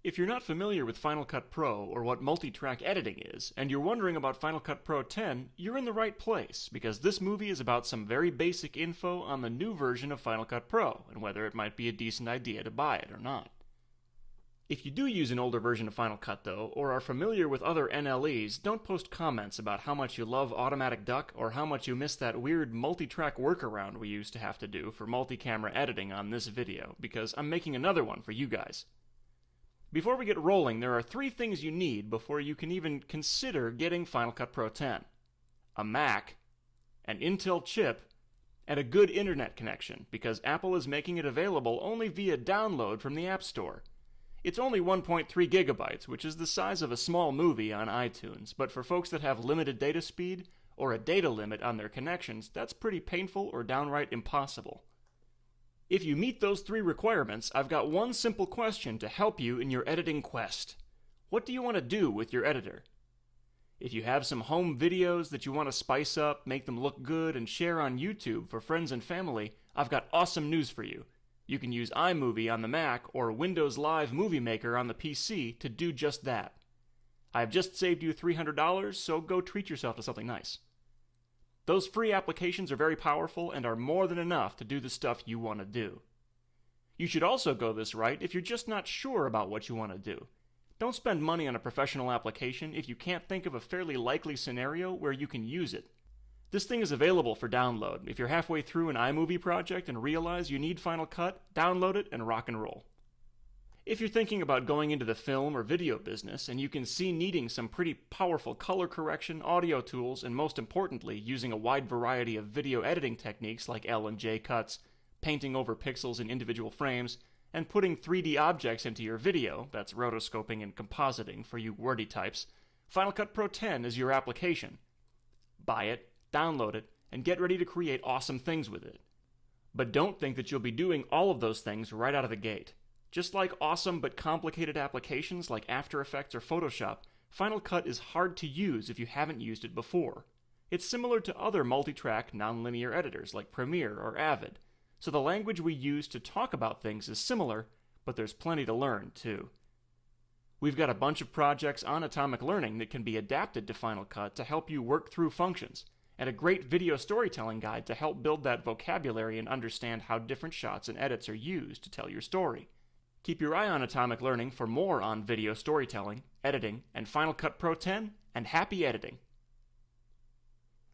If you're not familiar with Final Cut Pro or what multi-track editing is, and you're wondering about Final Cut Pro 10, you're in the right place, because this movie is about some very basic info on the new version of Final Cut Pro, and whether it might be a decent idea to buy it or not. If you do use an older version of Final Cut though, or are familiar with other NLEs, don't post comments about how much you love Automatic Duck or how much you miss that weird multi-track workaround we used to have to do for multi-camera editing on this video, because I'm making another one for you guys. Before we get rolling, there are 3 things you need before you can even consider getting Final Cut Pro 10. A Mac, an Intel chip, and a good internet connection, because Apple is making it available only via download from the App Store. It's only 1.3 gigabytes, which is the size of a small movie on iTunes, but for folks that have limited data speed, or a data limit on their connections, that's pretty painful or downright impossible. If you meet those 3 requirements, I've got one simple question to help you in your editing quest. What do you want to do with your editor? If you have some home videos that you want to spice up, make them look good, and share on YouTube for friends and family, I've got awesome news for you. You can use iMovie on the Mac or Windows Live Movie Maker on the PC to do just that. I've just saved you $300, so go treat yourself to something nice. Those free applications are very powerful and are more than enough to do the stuff you want to do. You should also go this right if you're just not sure about what you want to do. Don't spend money on a professional application if you can't think of a fairly likely scenario where you can use it. This thing is available for download. If you're halfway through an iMovie project and realize you need Final Cut, download it and rock and roll. If you're thinking about going into the film or video business and you can see needing some pretty powerful color correction, audio tools, and most importantly, using a wide variety of video editing techniques like L and J cuts, painting over pixels in individual frames, and putting 3D objects into your video, that's rotoscoping and compositing for you wordy types, Final Cut Pro 10 is your application. Buy it, download it, and get ready to create awesome things with it. But don't think that you'll be doing all of those things right out of the gate. Just like awesome but complicated applications like After Effects or Photoshop, Final Cut is hard to use if you haven't used it before. It's similar to other multi-track nonlinear editors like Premiere or Avid, so the language we use to talk about things is similar, but there's plenty to learn too. We've got a bunch of projects on Atomic Learning that can be adapted to Final Cut to help you work through functions, and a great video storytelling guide to help build that vocabulary and understand how different shots and edits are used to tell your story. Keep your eye on Atomic Learning for more on video storytelling, editing, and Final Cut Pro 10, and happy editing!